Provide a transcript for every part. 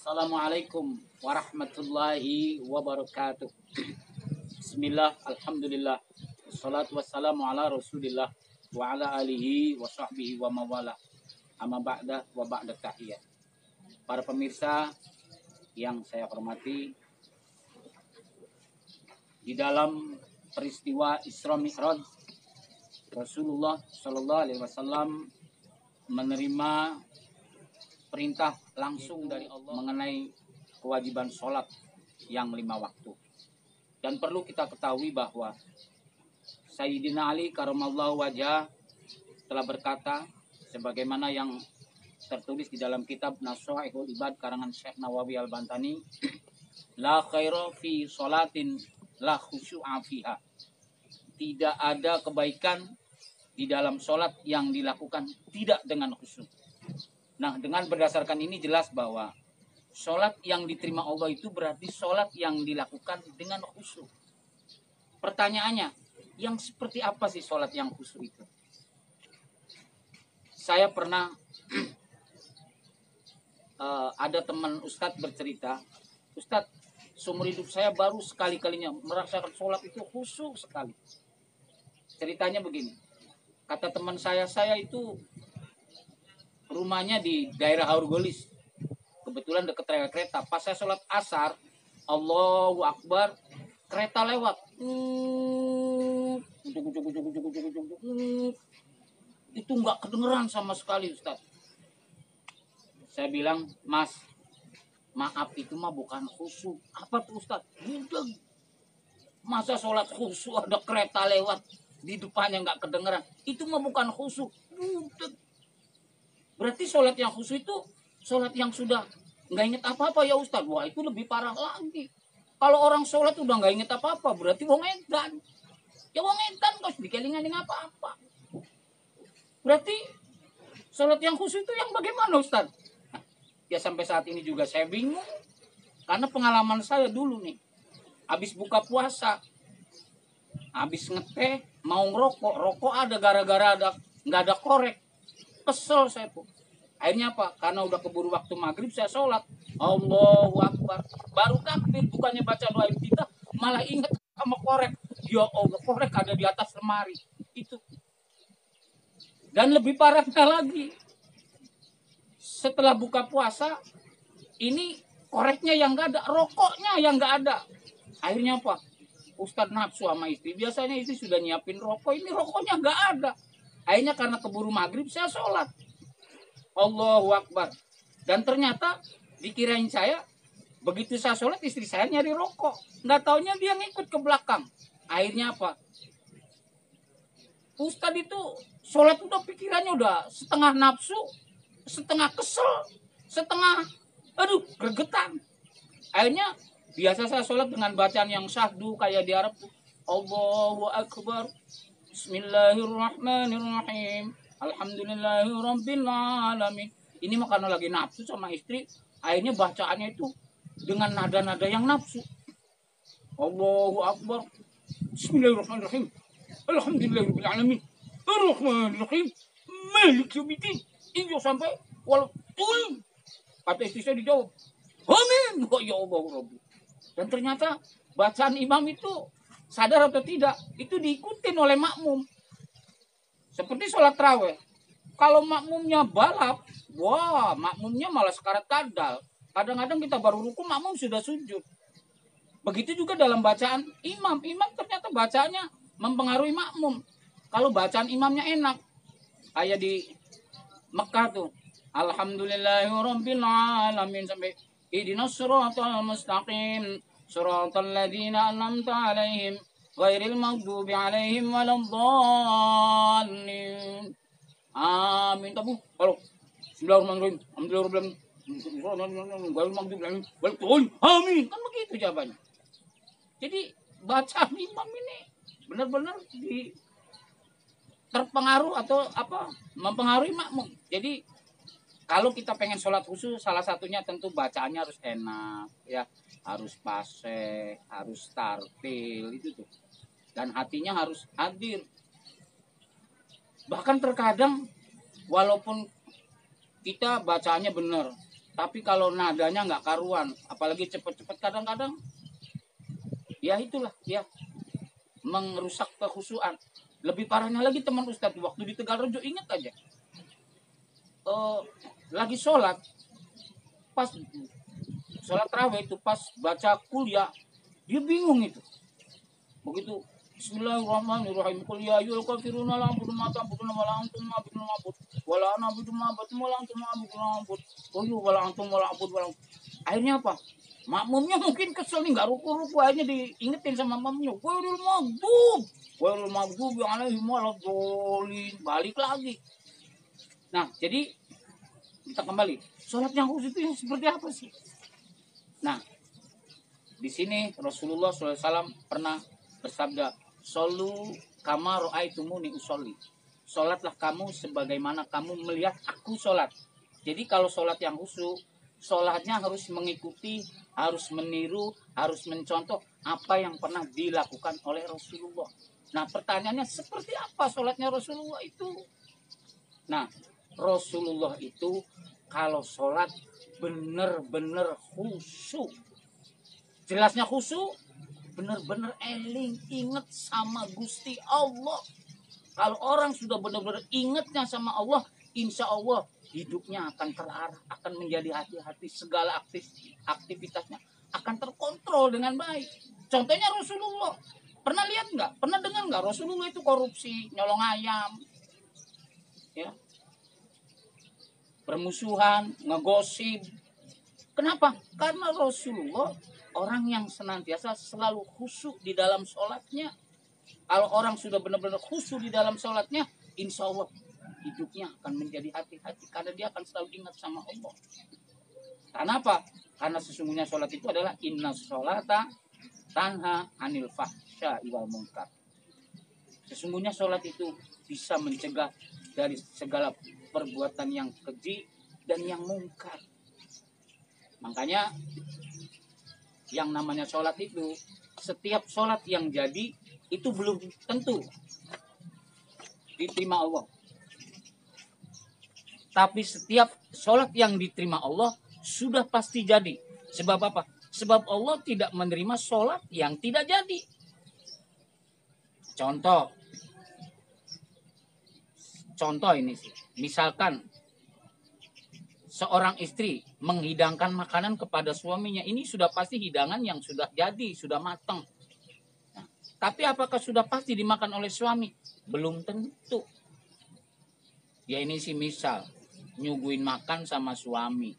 Assalamualaikum warahmatullahi wabarakatuh. Bismillah, alhamdulillah. Wassalatu wassalamu ala rasulillah wa ala alihi wa sahbihi wa mawala. Amma ba'da wa ba'da tahiyat. Para pemirsa yang saya hormati, di dalam peristiwa Isra Mi'raj, Rasulullah Shallallahu Alaihi Wasallam menerima perintah langsung dari Allah mengenai kewajiban sholat yang 5 waktu. Dan perlu kita ketahui bahwa Sayyidina Ali karamallahu wajah telah berkata, sebagaimana yang tertulis di dalam kitab Nasha'ihul Ibad karangan Syekh Nawawi Al-Bantani, la khaira fi sholatin la khusyu'a fiha. Tidak ada kebaikan di dalam sholat yang dilakukan tidak dengan khusyuk. Nah, dengan berdasarkan ini jelas bahwa sholat yang diterima Allah itu berarti sholat yang dilakukan dengan khusyuk. Pertanyaannya, yang seperti apa sih sholat yang khusyuk itu? Saya pernah ada teman Ustadz bercerita, Ustadz, seumur hidup saya baru sekali-kalinya merasakan sholat itu khusyuk sekali. Ceritanya begini, kata teman saya itu rumahnya di daerah Haurgolis, kebetulan dekat rel kereta. Pas saya sholat asar, Allahu Akbar, kereta lewat. Itu nggak kedengeran sama sekali, Ustaz. Saya bilang, Mas, maaf itu mah bukan khusyuk. Apa tuh, Ustaz? Budeg. Masa sholat khusyuk ada kereta lewat di depannya nggak kedengeran? Itu mah bukan khusyuk. Budeg. Berarti sholat yang khusyuk itu sholat yang sudah nggak inget apa-apa ya Ustaz. Wah, itu lebih parah lagi. Kalau orang sholat udah nggak inget apa-apa, berarti wong edan. Ya wong edan kok dikelingan dengan apa-apa. Berarti sholat yang khusyuk itu yang bagaimana Ustaz? Nah, ya sampai saat ini juga saya bingung. Karena pengalaman saya dulu nih, habis buka puasa, habis ngeteh, mau ngerokok, rokok ada gara-gara nggak ada korek. Kesel saya tuh. Akhirnya apa? Karena udah keburu waktu maghrib, saya sholat. Allahu Akbar. Baru takbir, bukannya baca doa iftitah, malah ingat sama korek. Ya Allah, korek ada di atas lemari. Itu. Dan lebih parahnya lagi, setelah buka puasa, ini koreknya yang nggak ada, rokoknya yang nggak ada. Akhirnya apa? Ustadz nafsu sama istri. Biasanya istri sudah nyiapin rokok, ini rokoknya nggak ada. Akhirnya karena keburu maghrib saya sholat. Allahu Akbar. Dan ternyata dikirain saya, begitu saya sholat istri saya nyari rokok. Nggak taunya dia ngikut ke belakang. Akhirnya apa? Ustadz itu sholat udah pikirannya udah setengah nafsu, setengah kesel, setengah aduh gregetan. Akhirnya biasa saya sholat dengan bacaan yang syahdu kayak di Arab. Allahu Akbar. Bismillahirrahmanirrahim. Alhamdulillahirabbil alamin. Ini mah karena lagi nafsu sama istri, akhirnya bacaannya itu dengan nada-nada yang nafsu. Allahu Akbar. Bismillahirrahmanirrahim. Alhamdulillahirabbil alamin. Arrahmanirrahim. Maliki yaumiddin. Itu sampai walaupun kata istri saya dijawab, amin. Ya Allah Rabbi. Dan ternyata bacaan imam itu sadar atau tidak, itu diikutin oleh makmum. Seperti sholat raweh. Kalau makmumnya balap, wah makmumnya malah sekarat kadal. Kadang-kadang kita baru ruku, makmum sudah sujud. Begitu juga dalam bacaan imam. Imam ternyata bacaannya mempengaruhi makmum. Kalau bacaan imamnya enak, kayak di Mekah tuh, Alhamdulillahirabbil alamin sampai ihdinas siratal mustaqim. Suratal ladzina an'amta 'alaihim ghairil maghdubi 'alaihim waladdallin. Amin. Tabu. Kalau Bismillahirrahmanirrahim. Alhamdulillahirabbil alamin. Amin. Kan begitu jawabannya. Jadi bacaan imam ini benar-benar terpengaruh atau apa? Mempengaruhi makmum. Jadi kalau kita pengen sholat khusyuk, salah satunya tentu bacaannya harus enak, ya, harus fasih, harus tartil, itu tuh. Dan hatinya harus hadir. Bahkan terkadang walaupun kita bacaannya benar, Tapi kalau nadanya nggak karuan, apalagi cepet-cepet kadang-kadang, ya itulah ya merusak kekhusyuan. Lebih parahnya lagi teman Ustadz, waktu di Tegalrejo ingat aja, lagi sholat, pas sholat raweh itu pas baca kuliah, dia bingung itu. Begitu Bismillahirrahmanirrahim. Qul ya ayyuhal kafiruna la a'budu ma ta'buduna wa la antum ma'budun ma'bud wa la ana a'budu ma ta'budun wa la antum ma'budun ma'bud wa la antum wa la a'budu wa la. Akhirnya apa? Makmumnya mungkin kesel nih, nggak ruku-ruku, akhirnya diingetin sama makmumnya. Wairul maghdub alaihim waladdallin. Balik lagi. Nah, jadi kita kembali. Sholat yang khusyuk itu seperti apa sih? Nah, di sini Rasulullah SAW pernah bersabda, "Sholu kama ra'aitumuni usolli." Sholatlah kamu sebagaimana kamu melihat aku sholat. Jadi kalau sholat yang khusyuk, sholatnya harus mengikuti, harus meniru, harus mencontoh apa yang pernah dilakukan oleh Rasulullah. Nah, pertanyaannya seperti apa sholatnya Rasulullah itu? Nah, Rasulullah itu kalau sholat bener-bener khusyuk. Jelasnya khusyuk, bener-bener eling, inget sama Gusti Allah. Kalau orang sudah benar-benar ingatnya sama Allah, insya Allah hidupnya akan terarah, akan menjadi hati-hati, segala aktivitasnya akan terkontrol dengan baik. Contohnya Rasulullah. Pernah lihat nggak? Pernah dengar nggak Rasulullah itu korupsi, nyolong ayam, ya, permusuhan, ngegosip. Kenapa? Karena Rasulullah orang yang senantiasa selalu khusyuk di dalam sholatnya. Kalau orang sudah benar-benar khusyuk di dalam sholatnya, insya Allah hidupnya akan menjadi hati-hati. Karena dia akan selalu ingat sama Allah. Karena apa? Karena sesungguhnya sholat itu adalah inna sholata tanha anil fahsya wal munkar. Sesungguhnya sholat itu bisa mencegah dari segala perbuatan yang keji dan yang mungkar. Makanya yang namanya sholat itu, setiap sholat yang jadi itu belum tentu diterima Allah. Tapi setiap sholat yang diterima Allah sudah pasti jadi. Sebab apa? Sebab Allah tidak menerima sholat yang tidak jadi. Contoh ini sih. Misalkan seorang istri menghidangkan makanan kepada suaminya, ini sudah pasti hidangan yang sudah jadi, sudah matang. Nah, tapi apakah sudah pasti dimakan oleh suami? Belum tentu. Ya ini sih misal nyuguhin makan sama suami,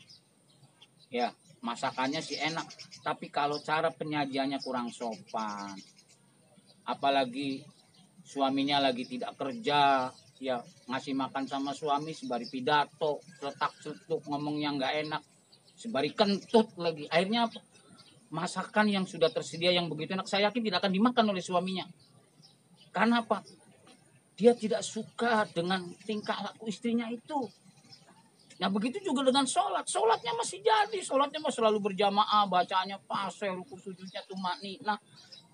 ya masakannya sih enak, tapi kalau cara penyajiannya kurang sopan, apalagi suaminya lagi tidak kerja, ya ngasih makan sama suami sebari pidato, letak-cetuk, ngomong yang nggak enak, sebari kentut lagi. Akhirnya apa? Masakan yang sudah tersedia yang begitu enak, saya yakin tidak akan dimakan oleh suaminya. Karena apa? Dia tidak suka dengan tingkah laku istrinya itu. Nah begitu juga dengan sholat. Sholatnya masih jadi. Sholatnya masih selalu berjamaah. Bacaannya pas. Ruku sujudnya tumakninah.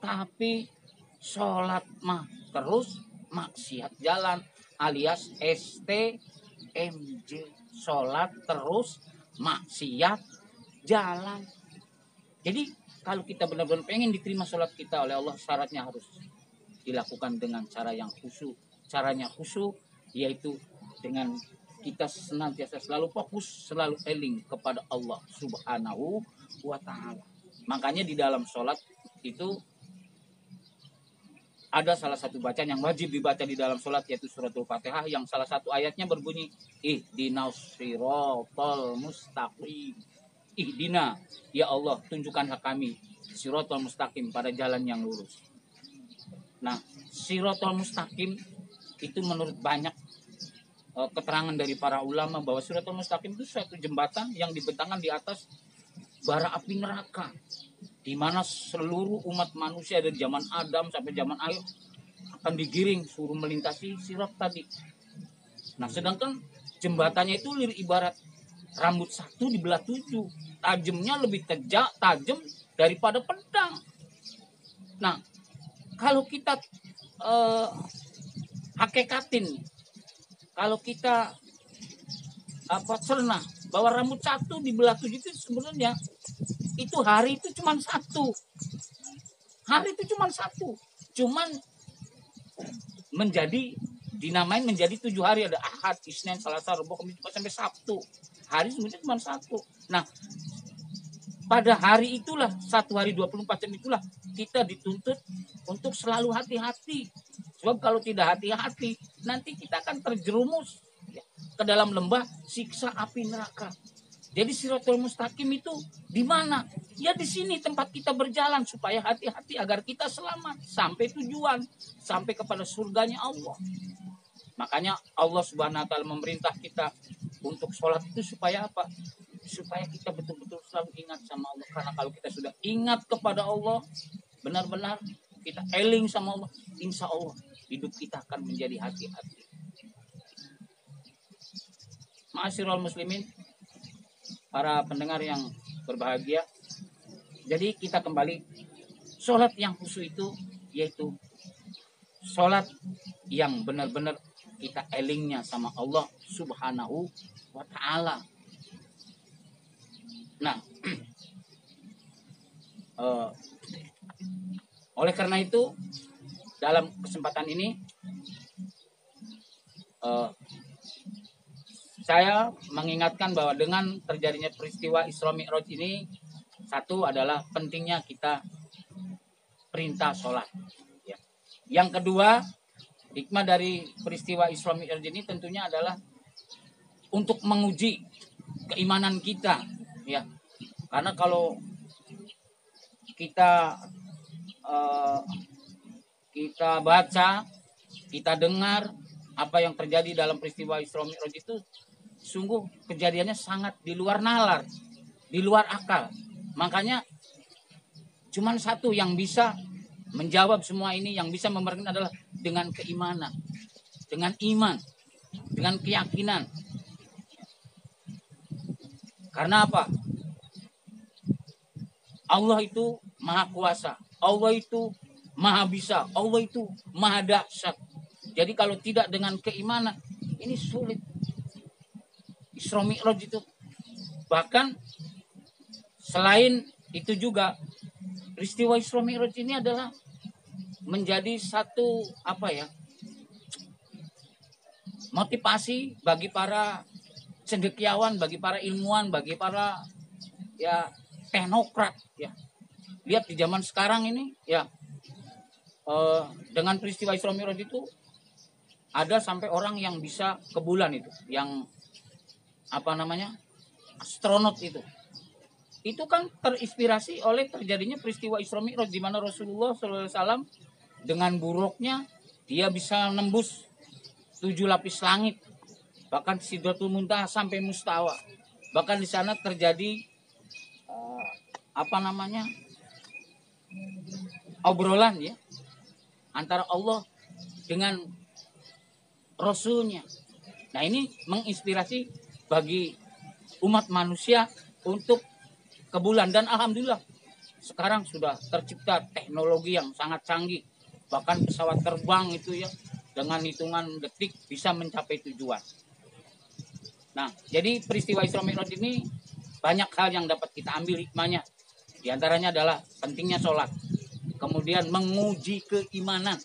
Tapi sholat mah terus maksiat jalan. Alias STMJ. Sholat terus maksiat jalan. Jadi kalau kita benar-benar pengen diterima sholat kita oleh Allah, syaratnya harus dilakukan dengan cara yang khusyuk. Caranya khusyuk yaitu dengan kita senantiasa selalu fokus, selalu eling kepada Allah Subhanahu wa ta'ala. Makanya di dalam sholat itu ada salah satu bacaan yang wajib dibaca di dalam sholat, yaitu suratul Fatihah, yang salah satu ayatnya berbunyi ihdinas siratal mustaqim. Ihdina, ya Allah, tunjukkanlah kami siratal mustaqim, pada jalan yang lurus. Nah, siratal mustaqim itu menurut banyak keterangan dari para ulama bahwa siratal mustaqim itu suatu jembatan yang dibentangkan di atas bara api neraka, di mana seluruh umat manusia dari zaman Adam sampai zaman akhir akan digiring suruh melintasi sirat tadi. Nah, sedangkan jembatannya itu ibarat rambut satu dibelah 7, tajamnya lebih tajam daripada pedang. Nah, kalau kita hakikatin, kalau kita cerna bahwa rambut satu dibelah 7 itu sebenarnya itu hari itu cuma satu. Hari itu cuma satu. Cuman dinamain menjadi 7 hari. Ada Ahad, Isnin, Selasa, Rabu, Kamis, Jumat, sampai Sabtu. Hari sebenarnya cuma satu. Nah, pada hari itulah, 1 hari 24 jam itulah kita dituntut untuk selalu hati-hati. Sebab kalau tidak hati-hati, nanti kita akan terjerumus ke dalam lembah siksa api neraka. Jadi Shirathul Mustaqim itu di mana? Ya di sini tempat kita berjalan supaya hati-hati agar kita selamat sampai tujuan, sampai kepada surganya Allah. Makanya Allah Subhanahu wa taala memerintah kita untuk sholat itu supaya apa? Supaya kita betul-betul selalu ingat sama Allah. Karena kalau kita sudah ingat kepada Allah, benar-benar kita eling sama Allah, insya Allah hidup kita akan menjadi hati-hati. Ma'asyiral muslimin, para pendengar yang berbahagia. Jadi kita kembali, sholat yang khusyuk itu yaitu sholat yang benar-benar kita elingnya sama Allah Subhanahu wa ta'ala. Nah, oleh karena itu dalam kesempatan ini saya mengingatkan bahwa dengan terjadinya peristiwa Isra Mi'raj ini, satu adalah pentingnya kita perintah sholat. Ya. Yang kedua, hikmah dari peristiwa Isra Mi'raj ini tentunya adalah untuk menguji keimanan kita. Ya, karena kalau kita baca, kita dengar apa yang terjadi dalam peristiwa Isra Mi'raj itu, sungguh kejadiannya sangat di luar nalar, di luar akal. Makanya cuman satu yang bisa menjawab semua ini, yang bisa memberikan adalah dengan keimanan, dengan iman, dengan keyakinan. Karena apa? Allah itu maha kuasa, Allah itu maha bisa, Allah itu maha dahsyat. Jadi kalau tidak dengan keimanan, ini sulit. Isra Mi'raj itu. Bahkan selain itu juga, peristiwa Isra Mi'raj ini adalah menjadi satu motivasi bagi para cendekiawan, bagi para ilmuwan, bagi para teknokrat ya. Lihat di zaman sekarang ini ya, dengan peristiwa Isra Mi'raj itu ada sampai orang yang bisa ke bulan itu, yang astronot itu. Itu kan terinspirasi oleh terjadinya peristiwa Isra Mi'raj, di mana Rasulullah SAW dengan buruknya dia bisa nembus 7 lapis langit, bahkan Sidratul Muntaha sampai Mustawa. Bahkan di sana terjadi obrolan ya antara Allah dengan Rasulnya. Nah, ini menginspirasi bagi umat manusia untuk ke bulan. Dan alhamdulillah sekarang sudah tercipta teknologi yang sangat canggih. Bahkan pesawat terbang itu ya dengan hitungan detik bisa mencapai tujuan. Nah, jadi peristiwa Isra Mi'raj ini banyak hal yang dapat kita ambil hikmahnya. Di antaranya adalah pentingnya sholat. Kemudian menguji keimanan.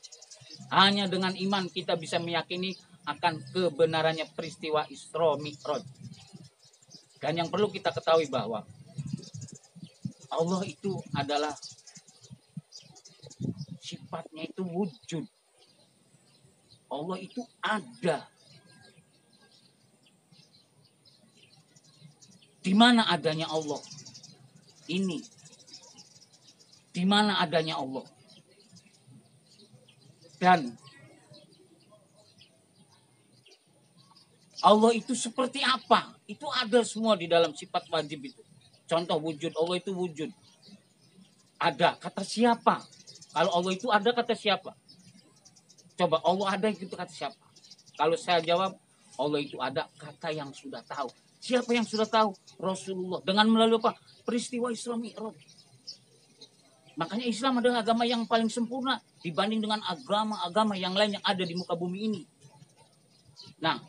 Hanya dengan iman kita bisa meyakini akan kebenarannya peristiwa Isra Mi'raj. Dan yang perlu kita ketahui bahwa Allah itu adalah sifatnya itu wujud. Allah itu ada. Di mana adanya Allah? Ini. Di mana adanya Allah? Dan Allah itu seperti apa? Itu ada semua di dalam sifat wajib itu. Contoh wujud, Allah itu wujud. Ada, kata siapa? Kalau Allah itu ada, kata siapa? Coba, Allah ada itu kata siapa? Kalau saya jawab, Allah itu ada, kata yang sudah tahu. Siapa yang sudah tahu? Rasulullah. Dengan melalui apa? Peristiwa Isra Mi'raj. Makanya Islam adalah agama yang paling sempurna dibanding dengan agama-agama yang lain yang ada di muka bumi ini. Nah,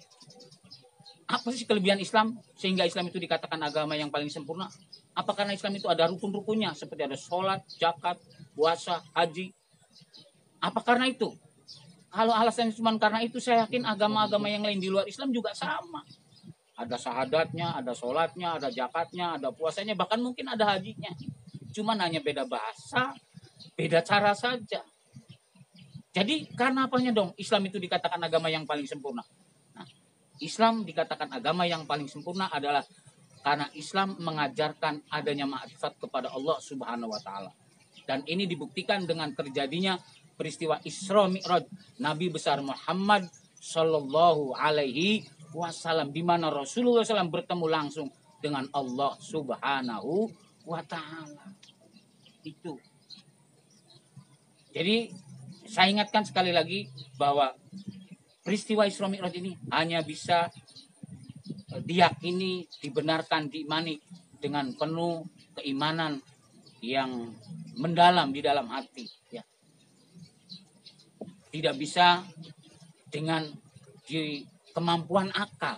Apa sih kelebihan Islam sehingga Islam itu dikatakan agama yang paling sempurna? Apa karena Islam itu ada rukun-rukunnya seperti ada sholat, zakat, puasa, haji? Apa karena itu? Kalau alasannya cuma karena itu, saya yakin agama-agama yang lain di luar Islam juga sama. Ada syahadatnya, ada sholatnya, ada zakatnya, ada puasanya, bahkan mungkin ada hajinya. Cuma hanya beda bahasa, beda cara saja. Jadi karena apanya dong Islam itu dikatakan agama yang paling sempurna? Nah, Islam dikatakan agama yang paling sempurna adalah karena Islam mengajarkan adanya ma'rifat kepada Allah Subhanahu wa taala. Dan ini dibuktikan dengan terjadinya peristiwa Isra Mi'raj Nabi besar Muhammad sallallahu alaihi wasallam, di mana Rasulullah SAW bertemu langsung dengan Allah Subhanahu wa taala. Itu. Jadi saya ingatkan sekali lagi bahwa peristiwa Isra Mi'raj ini hanya bisa diyakini, dibenarkan, diimani dengan penuh keimanan yang mendalam di dalam hati, ya. Tidak bisa dengan kemampuan akal.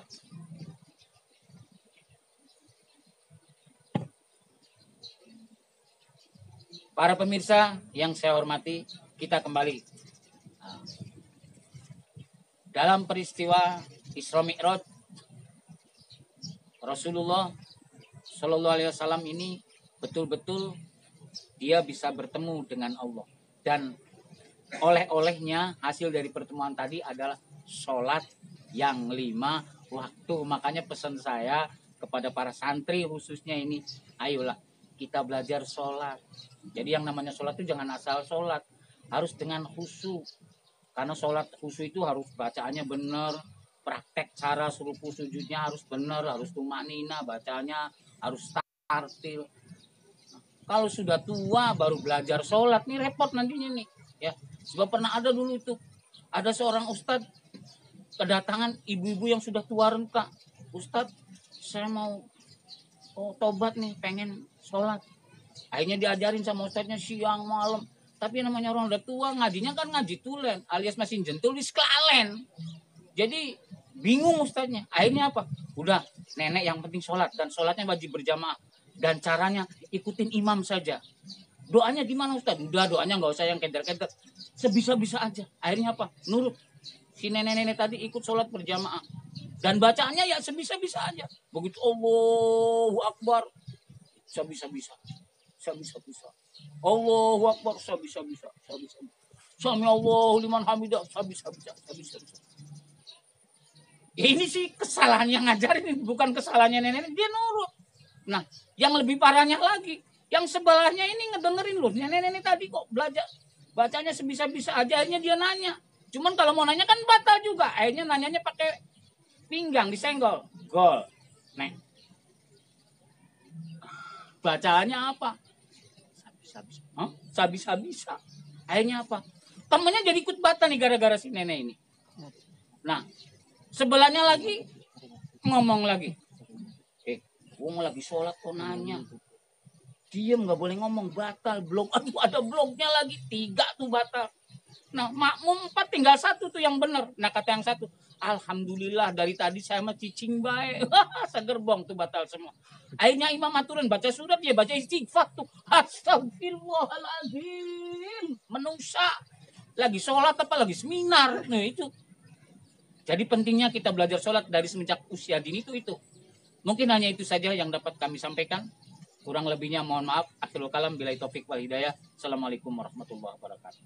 Para pemirsa yang saya hormati, kita kembali dalam peristiwa Isra Mi'raj. Rasulullah Shallallahu Alaihi Wasallam ini betul-betul dia bisa bertemu dengan Allah, dan oleh-olehnya hasil dari pertemuan tadi adalah sholat yang 5 waktu. Makanya pesan saya kepada para santri khususnya ini, ayolah kita belajar sholat. Jadi yang namanya sholat itu jangan asal sholat, harus dengan khusyuk. Karena sholat khusyuk itu harus bacaannya benar, praktek cara ruku sujudnya harus benar, harus tumanina, bacanya harus tartil. Kalau sudah tua baru belajar sholat, nih repot nantinya nih, ya. Sebab pernah ada dulu itu, ada seorang ustadz kedatangan ibu-ibu yang sudah tua renta. Ustadz, saya mau tobat nih, pengen sholat. Akhirnya diajarin sama ustadznya siang malam. Tapi namanya orang udah tua, ngajinya kan ngaji tulen, alias mesin jentul di seklalen. Jadi bingung ustadznya. Akhirnya apa? Udah, nenek yang penting sholat, dan sholatnya wajib berjamaah. Dan caranya ikutin imam saja. Doanya gimana Ustaz? Udah, doanya nggak usah yang keder-keder. Sebisa-bisa aja. Akhirnya apa? Nurut. Si nenek-nenek tadi ikut sholat berjamaah. Dan bacaannya ya sebisa-bisa aja. Begitu Allahu Akbar, sebisa-bisa. Sebisa-bisa. Allahu Akbar, sebisa-bisa. Sebisa-bisa. Sami Allahu liman hamidah, sebisa-bisa. Sebisa-bisa. Ya ini sih kesalahan yang ngajarin, bukan kesalahannya nenek. Dia nurut. Nah, yang lebih parahnya lagi, yang sebelahnya ini ngedengerin loh. Nenek-nenek tadi kok belajar bacanya sebisa-bisa aja, akhirnya dia nanya. Cuman kalau mau nanya kan batal juga. Akhirnya nanyanya pakai pinggang disenggol. Gol. Nih. Bacaannya apa? Sabisa-bisa. Hah? Sabisa-bisa. Akhirnya apa? Temennya jadi ikut batal nih gara-gara si nenek ini. Nah, sebelahnya lagi ngomong lagi. Gue mau lagi sholat kok nanya. Diem gak boleh ngomong, batal blog. Aduh ada blognya lagi 3 tuh batal. Nah makmum 4 tinggal 1 tuh yang bener. Nah kata yang satu, alhamdulillah dari tadi saya mah cicing baik. Segerbong tuh batal semua. Akhirnya imam aturan baca surat, dia baca istighfar tuh. Astagfirullahaladzim. Menungsa. Lagi sholat apa lagi seminar. Nah itu. Jadi pentingnya kita belajar sholat dari semenjak usia dini itu. Mungkin hanya itu saja yang dapat kami sampaikan. Kurang lebihnya mohon maaf. Akhirul kalam billahi taufik wal hidayah. Assalamualaikum warahmatullahi wabarakatuh.